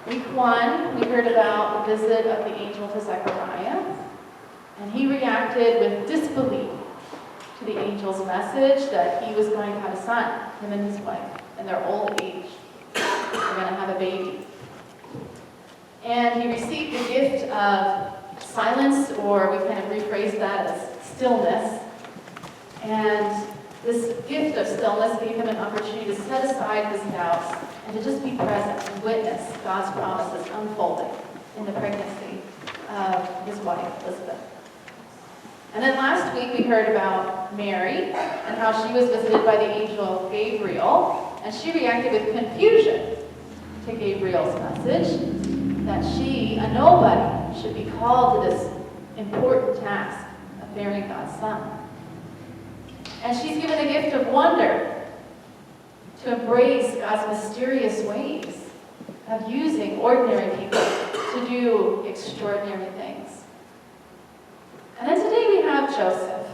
Week 1, we heard about the visit of the angel to Zechariah, and he reacted with disbelief to the angel's message that he was going to have a son, him and his wife, in their old age. They're going to have a baby. And he received the gift of silence, or we kind of rephrase that as stillness. And this gift of stillness gave him an opportunity to set aside his doubts and to just be present and witness God's promises unfolding in the pregnancy of his wife, Elizabeth. And then last week we heard about Mary and how she was visited by the angel Gabriel, and she reacted with confusion to Gabriel's message that she, a nobody, should be called to this important task of bearing God's son. And she's given the gift of wonder to embrace God's mysterious ways of using ordinary people to do extraordinary things. And then today we have Joseph.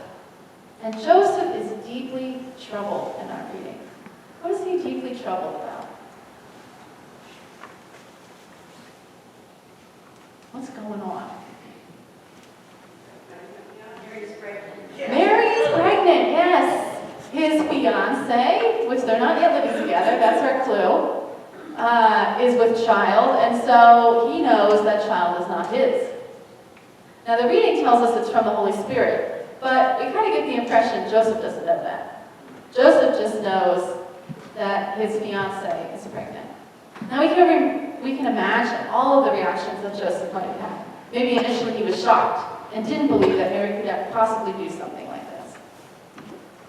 And Joseph is deeply troubled in our reading. What is he deeply troubled about? What's going on? Mary's pregnant. Mary is pregnant, yes. His fiance, which they're not yet living together, that's our clue, is with child, and so he knows that child is not his. Now the reading tells us it's from the Holy Spirit, but we kind of get the impression Joseph doesn't know that. Joseph just knows that his fiance is pregnant. Now we can imagine all of the reactions that Joseph might have had. Maybe initially he was shocked and didn't believe that Mary could possibly do something like this.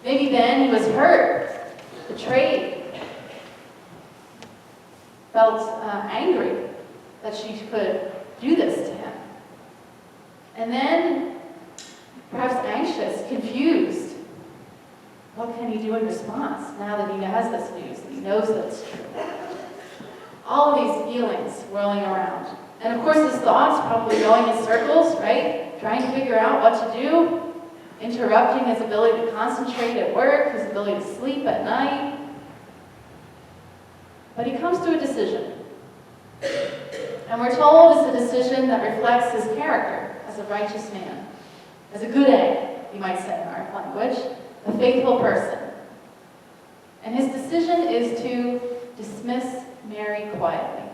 Maybe then he was hurt, betrayed, felt angry that she could do this to him. And then perhaps anxious, confused. What can he do in response now that he has this news, that he knows that it's true? All of these feelings whirling around. And of course his thoughts probably going in circles, right? Trying to figure out what to do, interrupting his ability to concentrate at work, his ability to sleep at night. But he comes to a decision. And we're told it's a decision that reflects his character as a righteous man, as a good egg, you might say in our language, a faithful person. And his decision is to dismiss Mary quietly.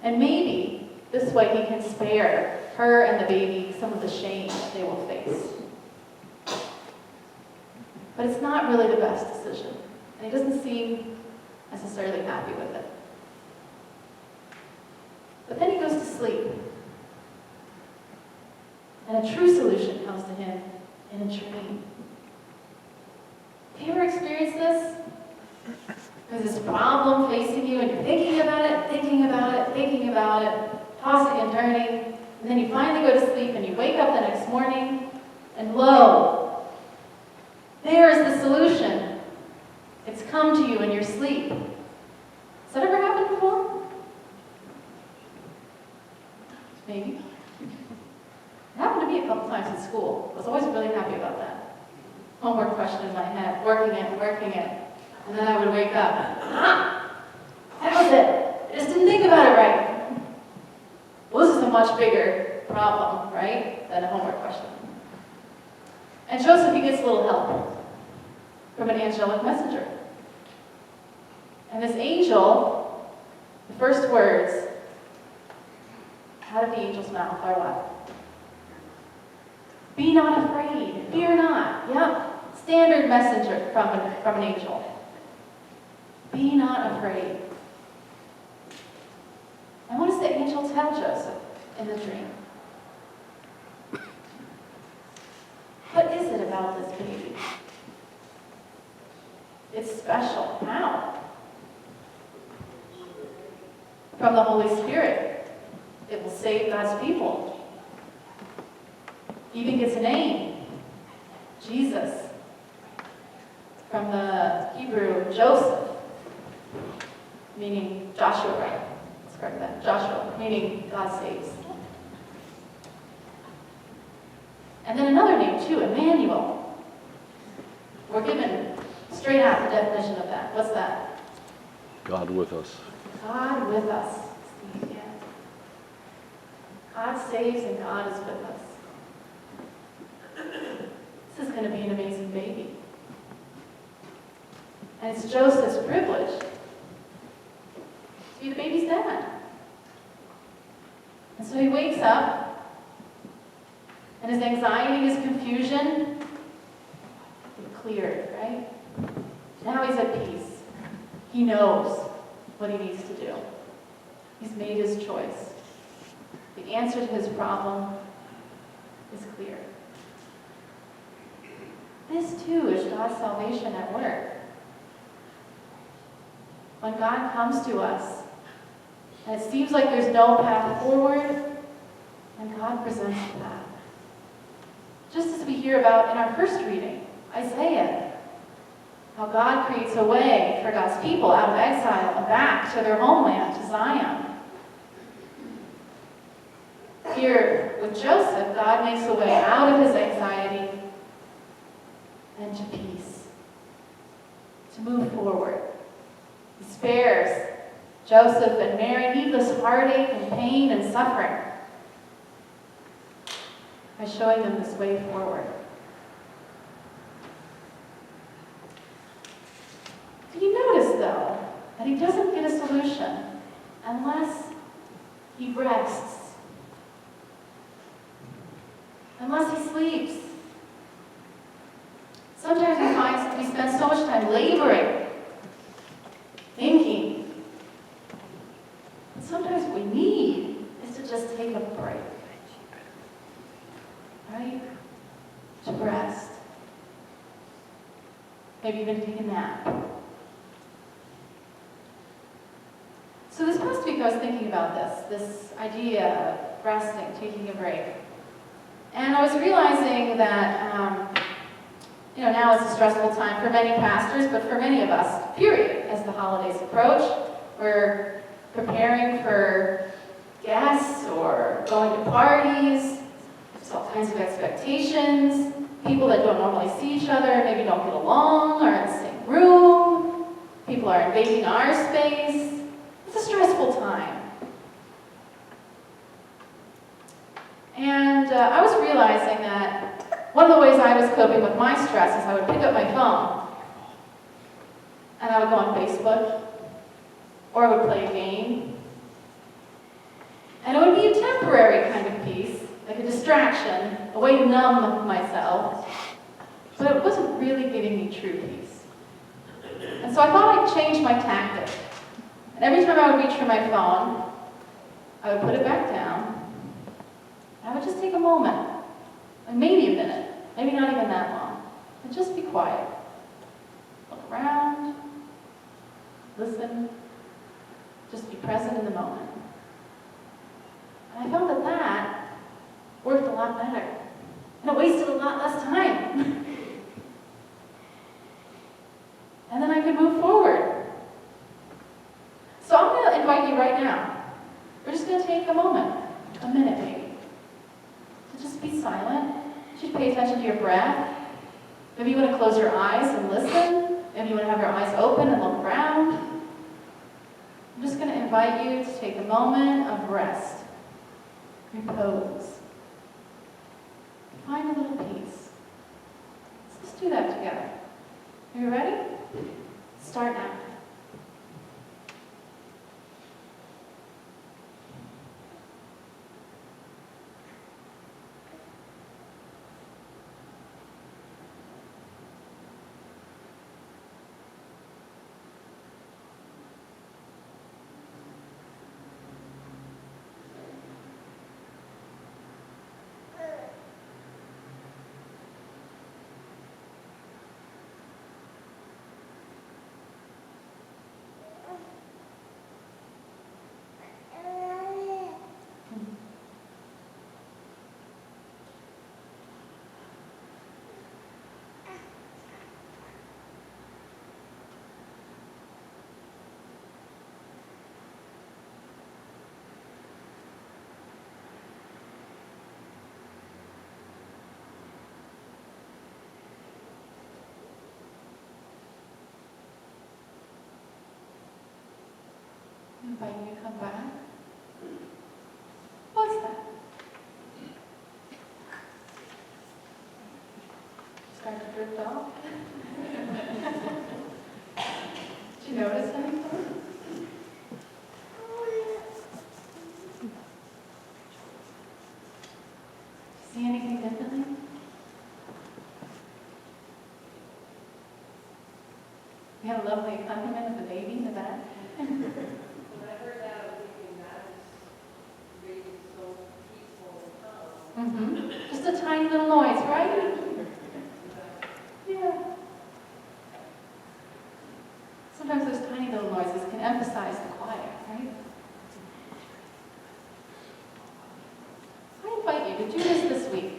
And maybe this way he can spare her and the baby some of the shame that they will face. But it's not really the best decision. And he doesn't seem necessarily happy with it. But then he goes to sleep. And a true solution comes to him in a dream. Have you ever experienced this? There's this problem facing you and you're thinking about it, thinking about it, thinking about it, tossing and turning, and then you finally go to sleep and you wake up the next morning and lo, there is the solution. It's come to you in your sleep. Has that ever happened before? Maybe. It happened to me a couple times in school. I was always really happy about that. Homework question in my head, working it. And then I would wake up. That was it. I just didn't think about it right. Well, this is a much bigger problem, right, than a homework question. And Joseph, he gets a little help from an angelic messenger. And this angel, the first words out of the angel's mouth are what? Be not afraid. Fear not. Yep. Standard messenger from an angel. Be not afraid. And what does the angel tell Joseph in the dream? What is it about this baby? It's special. How? From the Holy Spirit. It will save God's people. Even gets a name. Jesus. From the Hebrew, Joseph, meaning Joshua, right? Let's correct that. Joshua, meaning God saves. And then another name too, Emmanuel. We're given straight out the definition of that. What's that? God with us. God with us. sweet yet? God saves and God is with us. This is going to be an amazing baby. And it's Joseph's privilege to be the baby's dad. And so he wakes up, and his anxiety, his confusion, it cleared, right? Now he's at peace. He knows what he needs to do. He's made his choice. The answer to his problem is clear. This too is God's salvation at work. When God comes to us, and it seems like there's no path forward, and God presents a path. Just as we hear about in our first reading, Isaiah, how God creates a way for God's people out of exile and back to their homeland, to Zion. Here with Joseph, God makes a way out of his anxiety and to peace, to move forward. He spares Joseph and Mary needless heartache and pain and suffering by showing them this way forward. Do you notice, though, that he doesn't get a solution unless he rests, unless he sleeps? Sometimes we spend so much time laboring, thinking. And sometimes what we need is to just take a break. Right? To rest. Maybe even take a nap. So this past week I was thinking about this idea of resting, taking a break. And I was realizing that, now it's a stressful time for many pastors, but for many of us, period, as the holidays approach. We're preparing for guests or going to parties. There's all kinds of expectations. People that don't normally see each other, maybe don't get along, are in the same room. People are invading our space. It's a stressful time. And I was realizing that one of the ways I was coping with my stress is I would pick up my phone and I would go on Facebook, or I would play a game. And it would be a temporary kind of peace, like a distraction, a way to numb myself, but it wasn't really giving me true peace. And so I thought I'd change my tactic. And every time I would reach for my phone, I would put it back down, and I would just take a moment, and maybe a minute, maybe not even that long, and just be quiet. Look around, listen, just be present in the moment. And I found that worked a lot better, and it wasted a lot less time. And then I could move forward. So I'm going to invite you right now. We're just going to take a moment, a minute maybe, to just be silent. You should pay attention to your breath. Maybe you want to close your eyes and listen. Maybe you want to have your eyes open and look around. I'm just going to invite you to take a moment of rest, repose. Find a little peace. Let's do that together. Are you ready? Start now. I invite you to come back. What's that? Start to drift off? Did you notice anything? See anything differently? We had a lovely accompaniment of the baby in the back. When I heard that, I was thinking that is really so peaceful and calm. Just a tiny little noise, right? Yeah. Sometimes those tiny little noises can emphasize the quiet, right? I invite you to do this week.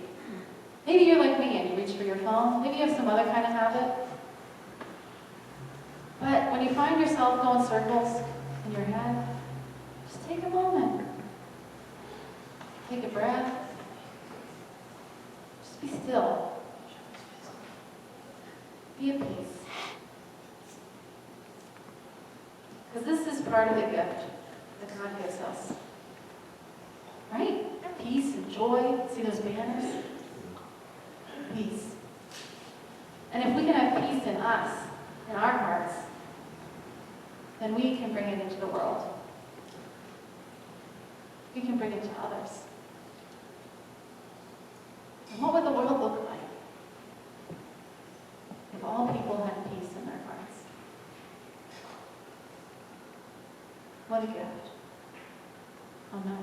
Maybe you're like me and you reach for your phone. Maybe you have some other kind of habit. But when you find yourself going circles in your head, just take a moment. Take a breath. Just be still. Be at peace. Because this is part of the gift that God gives us. Right? Peace and joy. See those banners? Peace. And if we can have peace in us, in our hearts, then we can bring it into the world. We can bring it to others. And what would the world look like if all people had peace in their hearts? What a gift. Oh no.